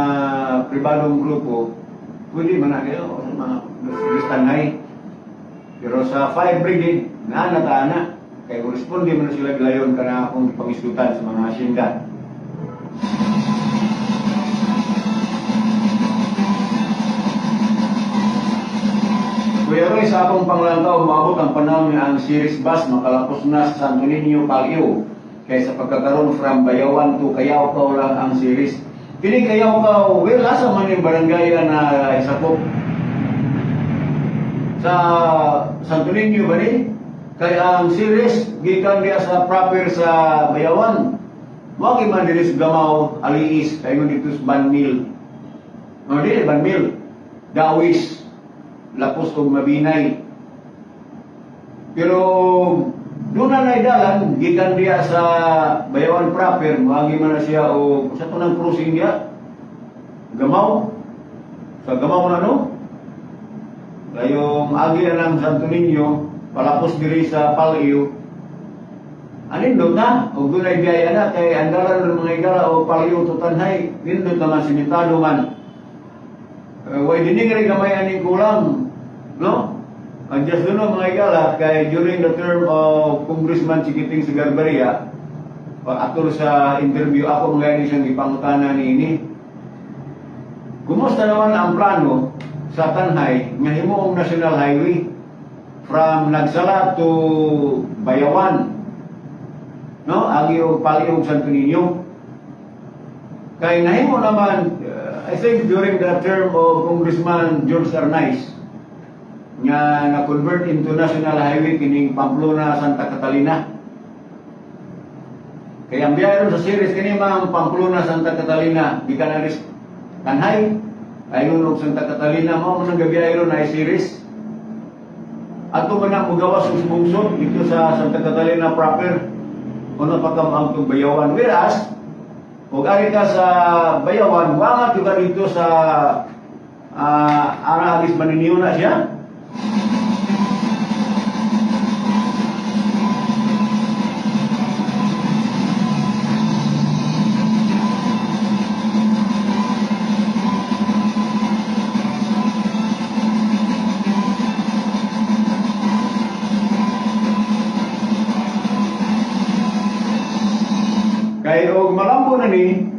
B: pribadong grupo, pwede man na kayo mga diri sa tanay. Pero sa fire brigade, naana kay responde man sila gilayon kana akong pangisgutan sa mga asyenda. Kuya Roy, sa akong panglantaw, maabot ang panahon nga ang series bus makalapos na sa Santo Niño, Palio. Kaya sa pagkakaroon from Bayawan to Kayawkaw lang ang series. Kini Kayawkaw, well, asa man yung barangay na isakop? Sa Santo Niño ba ni? Kaya ang series, gikan diya sa proper sa Bayawan. Maki man diri sa Gamaw, Aliis, kayo dito sa Banmil. No, di, Banmil. Dawis, Lapos o Mabinay. Pero doon na naidalan, gikan diya sa Bayawan proper, magi man na siya o sa tunang crossing diya. Gamaw. Sa Gamaw na no? Kayong agi na ng Santo Niño, palapos diri sa Palio. Anindot na, o doon ay biyaya na, kay andalan ng mga igala o Palio tutanhay, nindot naman simentado man. Way dinig rin kamay aning kulang, no? Ang just doon mga igala, kay during the term of Congressman Chikiting Sigarbaria, atur sa interview ako mga siyang ipangutana ni ini. Kumusta naman ang plano sa Tanhay nga himuong National Highway from Nagsala to Bayawan, no? Agi og Palio ug Santo Niño. Kay nahimo naman, I think during the term of Congressman George Arnaiz nga na-convert into National Highway kining Pamplona, Santa Catalina. Kaya ang biyahe sa series kini mang Pamplona, Santa Catalina, gikan na ris Tanhay, ay nung Santa Catalina mo man gabiyahe ron ay series. Ato man na mugawas sa bungsod dito sa Santa Catalina proper. Kuno pa kam ang Bayawan, whereas kung ari ka sa Bayawan, wangat ka dito sa Arahagis Maniniw na siya. Kaya og malambo na ni,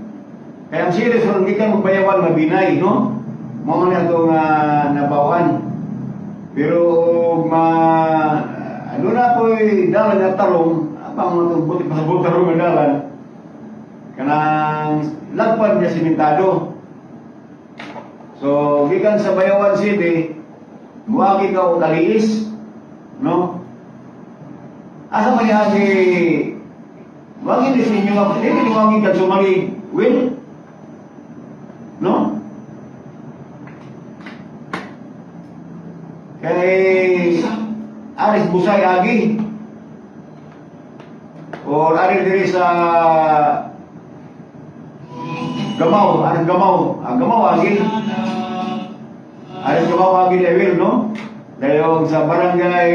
B: kaya ang series ron gikan Bayawan Mabinay, no? Mo man ato nga nabawan. Pero ano na po'y dalan nga talong, apang mga buti pasabot talong nga dalan, kanang lagpad niya simentado. So, gikan sa Bayawan City, buwagi ka o Kaliis, no? Asa man yan wagi di sinyo nga, hindi wagi ka sumali, Will? No? Kay Aris Busay Agi o Aris diri sa Gamaw, Aris Gamaw, Gamaw Agi Aris Gamaw Agi di Will, no? Dahil sa barangay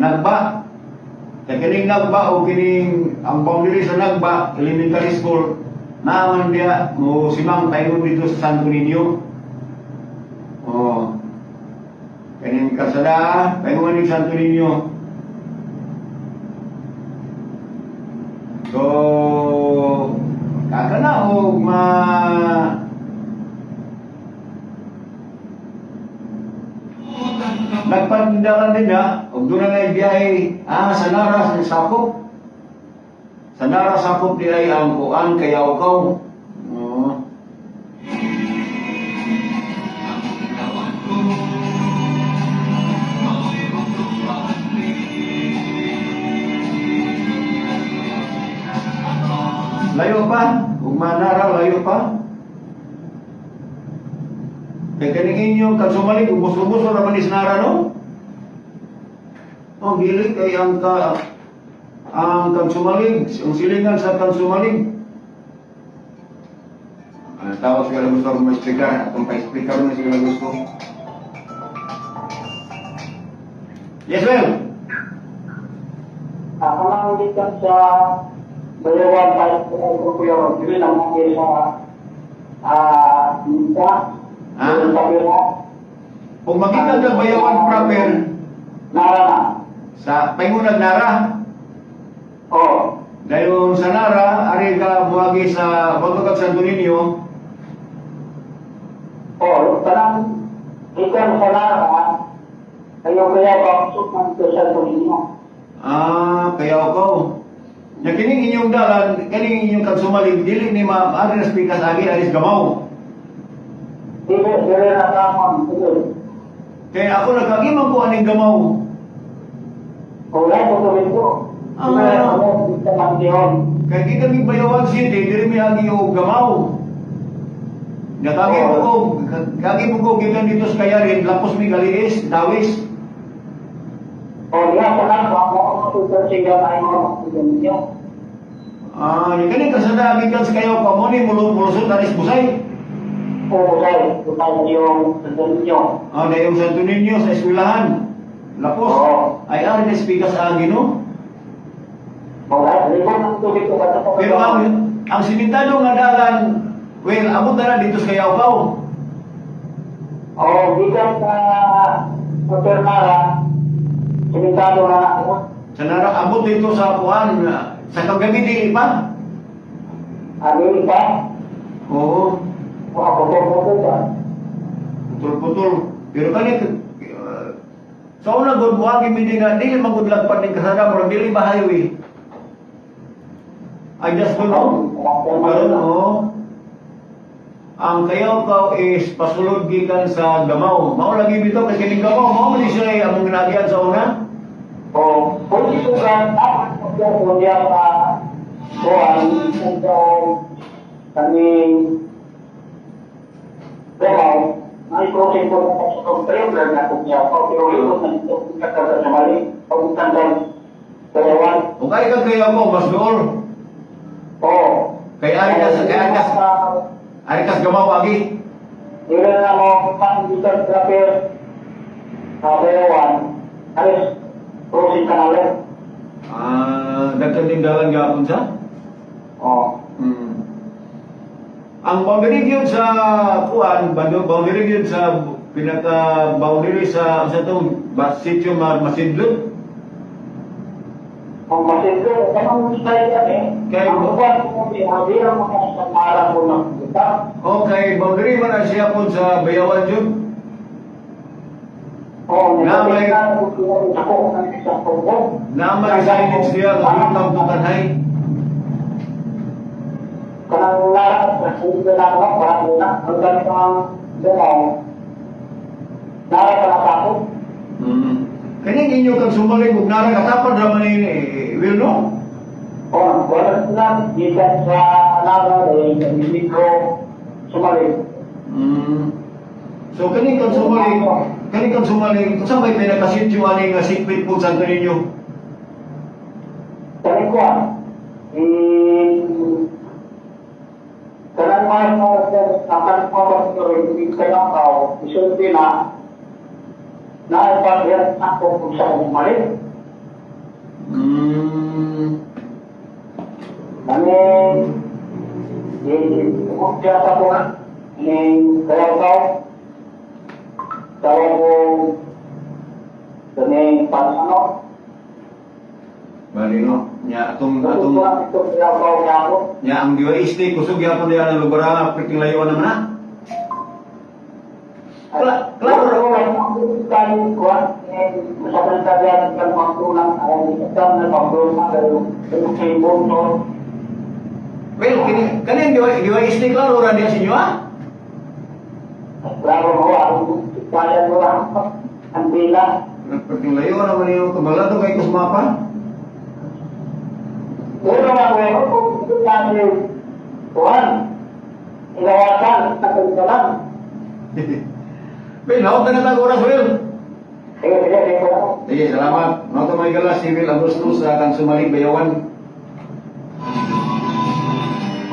B: Nagba. Kaya kining Nagba o kining ang boundary sa Nagba, elementary school, naman dia mo simang tayo dito sa Santo Niño. Oh. Kining kasada, tayo man sa Santo Niño. So, kakana o nagpandalan din na, o doon na ibiyahe, sa Nara, sa Sakop. Sa Nara, Sakop di ay ang Kuan, Kayawkaw. Layo pa, kung Manara, layo pa. Kaya kaningin nyo, kansumalig, ubos-ubos o naman isnara, no? O, gilig kay ang kansumalig, ang silingan sa kansumalig. Tawas ka lang gusto akong ma-explicar, atong pa-explicar na sila gusto. Yes, well?
I: Ako lang dito sa Bayawan, tayo ko yung hindi lang natin sa minta.
B: Kung makita ka Bayawan proper,
I: Nara na.
B: sa Paingunag Nara,
I: Oo.
B: dahil sa Nara, ari ka buwagi sa Pagkakag Santo Niño.
I: Oo, parang ikaw sa Nara, kaya ba ang social po ninyo?
B: Kaya ako. Ya kining inyong dalan, kining inyong kagsumalig, dili ni maaari na speakas agi, aris gamaw.
I: Dire na tamang, sige.
B: Kaya ako nagkagimang ko aning gamaw.
I: Wala po tuloy po. Dire ako, dito man diyon.
B: Kaya di kami Bayawan City, dili mi agi o gamaw. Nakagi po ko, kagi po ko gikan dito sa Kayarin, lapos mi Galiis, Dawis.
I: O diya po lang, ako tutusin siya na mo ninyo.
B: Yung kaning kasada gikan sa kayo pa mo ni mulusot aris busay.
I: O, say, tutay yung tutusin ninyo.
B: Na yung Santo Niño sa eskwelahan. Lapos,
I: Oo.
B: ay ari na speakas agi no.
I: Wala, libon ang tubig ko ba ito?
B: Pero ang sinintado nga dalan, well, abot na dito sa Kayaw-Kaw.
I: O, gikan sa Pernara, sinintado na ako.
B: Sa abot dito sa Puan, sa kagabi dili pa.
I: Ano pa?
B: Oo,
I: O, ako po ba?
B: putol-putol. Pero kanit, sa una gud mo agi mi nga dili magudlag pa ning kasada mo dili ba highway. I just don't know. Pero ang Kayaw-Kaw is pasulod gikan sa Gamaw. Mao lagi bitaw kay kining Gamaw, mao man siya among ginagyan sa una.
I: O, kung ito ka, kung diya ka, kaming Gamaw, ay crossing po ng trailer na kung niya pa, pero ito na ito, kakasa sa mali, pag-tandang Bayawan.
B: O kay kag Kayaw-Kaw mas dool.
I: Oo.
B: Kay ari kas Gamaw agi.
I: Hindi na mo, pang-isan trapper, Bayawan, alis, crossing kanalin.
B: Dagkan ding dalan gapon sa.
I: Oo.
B: Ang boundary gyud sa kuan, boundary gyud sa pinaka boundary sa to sitio Masidlot.
I: Ang masito, kanang style yan eh.
B: Kaya
I: ang
B: mo?
I: buwan ko, hindi ang mga samaran ko ng kita.
B: Okay, boundary man na siya po sa Bayawan jud.
I: Oo,
B: Namay-
I: nagkakita ko ako ng isang pulpo.
B: Naman signage siya nga welcome to Tanhay.
I: Kanang lahat, hindi na ako, parang muna, ang ganito ang dumaw. Narapan ako.
B: Kani inyo kag sumalig ug nara katapad ra man ni will no?
I: Oo, wala sila, gikan sa Nara, hindi ko sumalit.
B: So kani kag sumalig, unsa may pinakasityo ani nga sikpit po sa ninyo?
I: Sabi ko karang mas akan pamatuloy hindi ka lang tao, isulti na naipagyan ako kung sa umalit. Kami, kumukya sa ko na, kaya tao, tawa ko, kami pansano,
B: Bali no, nya atong
I: ito kaya tao niya ako.
B: nya ang DOST kusog yapon diha ang lugar nga priking layuan naman na.
I: Klaro ko lang ang tayo kuan masakan kaya ng pagtulang ay isang na pagtulang ng cable no.
B: Well, kani ang DOST klaro ra diha sa inyo ha?
I: Klaro ko ang kaya ko lang ang bila.
B: Priking layuan naman yung kabalado kay kusmapa.
I: Pero nga ko kung tayo kuan inawasan sa kanilang.
B: Well, naot na natang oras, Will.
I: Sige.
B: Sige, salamat. Naot na may galas, si Will Agustus sa kang sumaling Bayawan.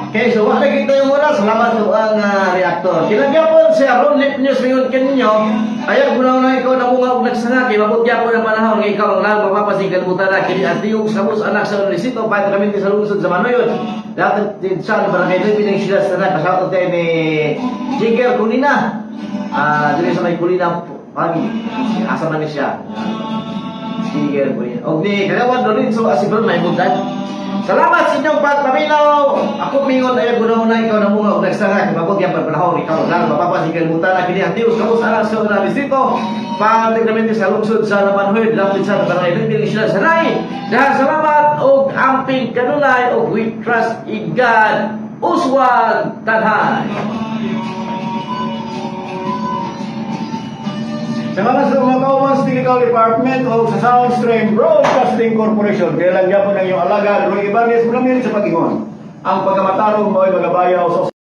A: Okay, so wala kita yung oras. Salamat po ang reaktor. Kinagapon siya, Ron Lip News mingon kaninyo. Ayaw gunaw na ikaw na bunga og nagsanga. Kaya mabudya po ng panahon nga ikaw ang lang mapapasinggan mo tara. Kini at yung sabos anak sa Unisito. Pahit kami sa lungsod sa Manoyon. Dapat siya, barangay Lipi ng sila sa na. Kasama tayo ni Jigger Kunina. Dili sa may Kunina. Asa man siya. Jigger Kunina. O ni Kagawan Lorenzo Asibron may budan. Salamat sa inyong pagpaminaw. Ako mingon ay guna-una ikaw na mga og nagsara kay mabog yan panahon ikaw lang mapapasigal muta na kini ang Dios kamo sa sa una distrito. Pagtignamin sa lungsod sa Lamanhoy, lapit sa Barangay Linding Isla Sanay. Dahil salamat og amping kanunay og we trust in God. Uswag Tanhay.
B: Salamat sa mga Kaumas Technical Department o sa Soundstream Broadcasting Corporation. Kaya lang yapon ang iyong alaga, Roy Ibanez, maraming sa pag-ingon. Ang pagkamatarong mo ay magabayaw sa